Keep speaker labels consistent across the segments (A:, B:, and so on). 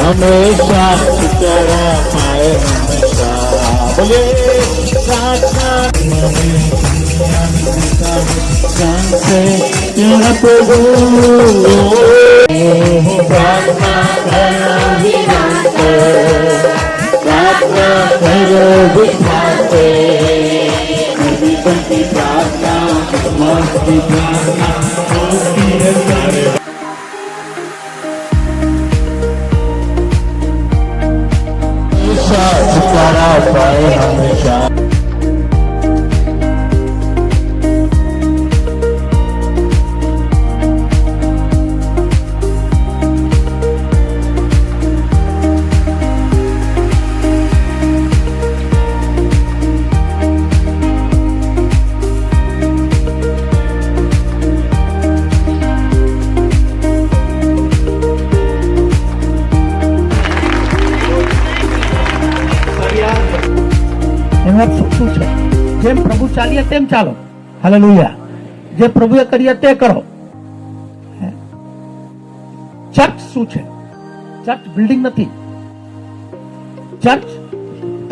A: हमेशा तेरा पाए हमेशा बोले प्रार्थना से तेरा प्रभु प्रार्थना करो विश्वासे बनती प्रार्थना मस्ती प्रार्थना छुटकारा पाए हमेशा
B: શું છે જેમ પ્રભુ ચાલીએ તેમ ચાલો હાલેલુયા જે પ્રભુએ કરીએ તે કરો ચર્ચ શું છે ચર્ચ બિલ્ડિંગ નથી ચર્ચ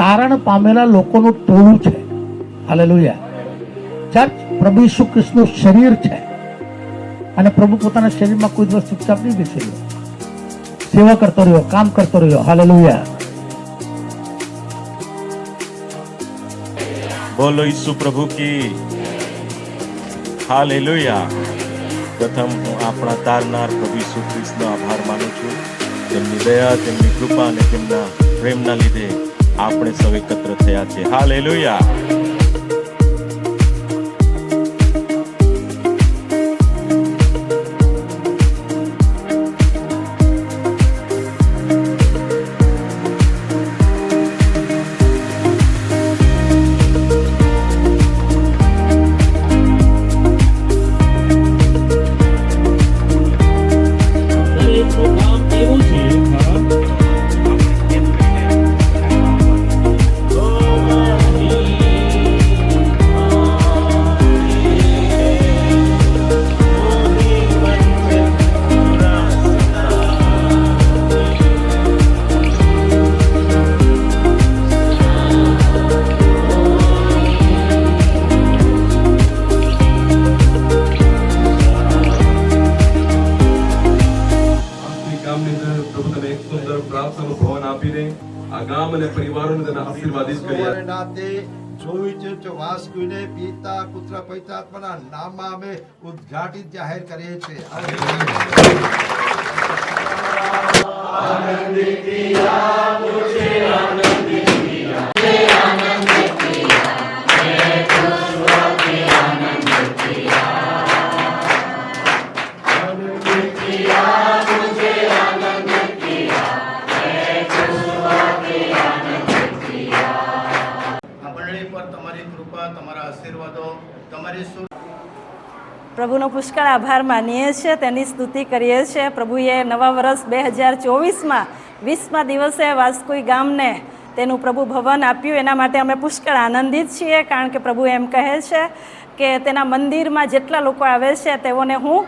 B: તારણ પામેલા લોકોનું ટોળું છે હાલેલુયા ચર્ચ પ્રભુ ઈસુ ખ્રિસ્તનું શરીર છે અને પ્રભુ પોતાના શરીરમાં કોઈ દિવસ ચૂપચાપ નહીં બેસી રહ્યો સેવા કરતો રહ્યો કામ કરતો રહ્યો હાલેલુયા
C: बोलो यीशु प्रभु की हालेलुया। प्रथम हूँ अपना तारनार प्रभु यीशु ख्रिस्तનો આભાર માનું છું તેમની દયા તેમની કૃપા અને તેમના પ્રેમના લીધે આપણે સૌ એકત્ર થયા છે હાલેલુયા।
D: પિતા પુત્ર પવિત્રાત્માના નામમાં અમે ઉદ્ઘાટિત જાહેર કરીએ છીએ આનંદિત કિયા મુझे आनंदित किया आनंदित किया मैं खुशवा के आनंदित किया आनंदित किया मुझे आनंदित किया मैं खुशवा के आनंदित किया मंडळी पर તમારી કૃપા તમારા આશીર્વાદો તમારી
E: પ્રભુનો પુષ્કળ આભાર માનીએ છીએ તેની સ્તુતિ કરીએ છીએ પ્રભુએ નવા વર્ષ 2024માં 20મા દિવસે વાસ્કોઈ ગામને તેનું પ્રભુ ભવન આપ્યું એના માટે અમે પુષ્કળ આનંદિત છીએ કારણ કે પ્રભુ એમ કહે છે કે તેના મંદિરમાં જેટલા લોકો આવે છે તેઓને હું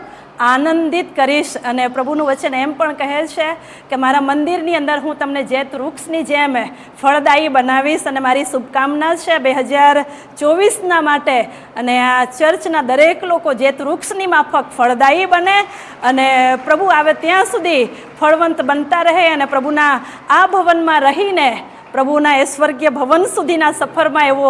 E: આનંદિત કરીશ અને પ્રભુનું વચન એમ પણ કહે છે કે મારા મંદિરની અંદર હું તમને જેત વૃક્ષની જેમ ફળદાયી બનાવીશ અને મારી શુભકામના છે 2024ના માટે અને આ ચર્ચના દરેક લોકો જેત વૃક્ષની માફક ફળદાયી બને અને પ્રભુ આવે ત્યાં સુધી ફળવંત બનતા રહે અને પ્રભુના આ ભવનમાં રહીને પ્રભુના એ સ્વર્ગીય ભવન સુધીના સફરમાં એવો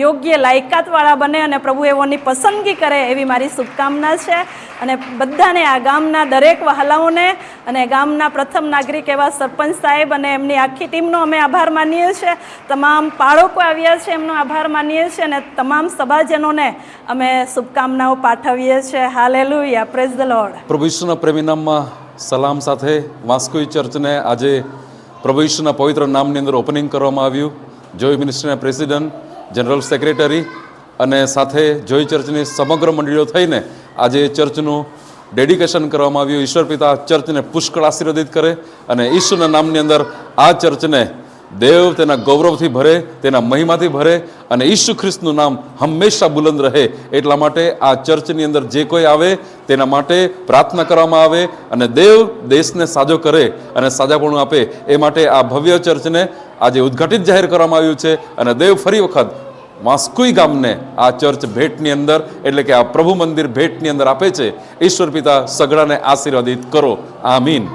E: યોગ્ય લાયકાતવાળા બને અને પ્રભુ એવોની પસંદગી કરે એવી મારી શુભકામના છે અને બધાને આ ગામના દરેક વહાલાઓને અને ગામના પ્રથમ નાગરિક એવા સરપંચ સાહેબ અને એમની આખી ટીમનો અમે આભાર માનીએ છીએ તમામ બાળકો આવ્યા છે એમનો આભાર માનીએ છીએ અને તમામ સભાજનોને અમે શુભકામનાઓ પાઠવીએ છીએ હાલેલુયા પ્રેઝ ધ લોર્ડ
F: પ્રભુ ઈસુના પ્રેમી નામમાં સલામ સાથે વાસ્કોઈ ચર્ચને આજે પ્રભુ ઈસુના પવિત્ર નામની અંદર ઓપનિંગ કરવામાં આવ્યું જોય મિનિસ્ટ્રીના પ્રેસિડન્ટ જનરલ સેક્રેટરી અને સાથે જોય ચર્ચની સમગ્ર મંડળીઓ થઈને આજે ચર્ચનું ડેડિકેશન કરવામાં આવ્યું ઈશ્વર પિતા ચર્ચને પુષ્કળ આશીર્વાદિત કરે અને ઈસુના નામની અંદર આ ચર્ચને દેવ તેના ગૌરવથી ભરે, તેના મહિમાથી ભરે અને ઈસુ ખ્રિસ્તનું નામ હંમેશા બુલંદ રહે. એટલા માટે આ ચર્ચની અંદર જે કોઈ આવે તેના માટે પ્રાર્થના કરવામાં આવે અને દેવ દેશને સાજો કરે અને સાજાપણું આપે. એ માટે આ ભવ્ય ચર્ચને આજે ઉદ્ઘાટિત જાહેર કરવામાં આવ્યું છે અને દેવ ફરી વખત વાસ્કુઈ ગામને આ ચર્ચ ભેટની અંદર એટલે કે આ પ્રભુ મંદિર ભેટની અંદર આપે છે. ઈશ્વર પિતા સગડાને આશીર્વાદિત કરો. આમીન.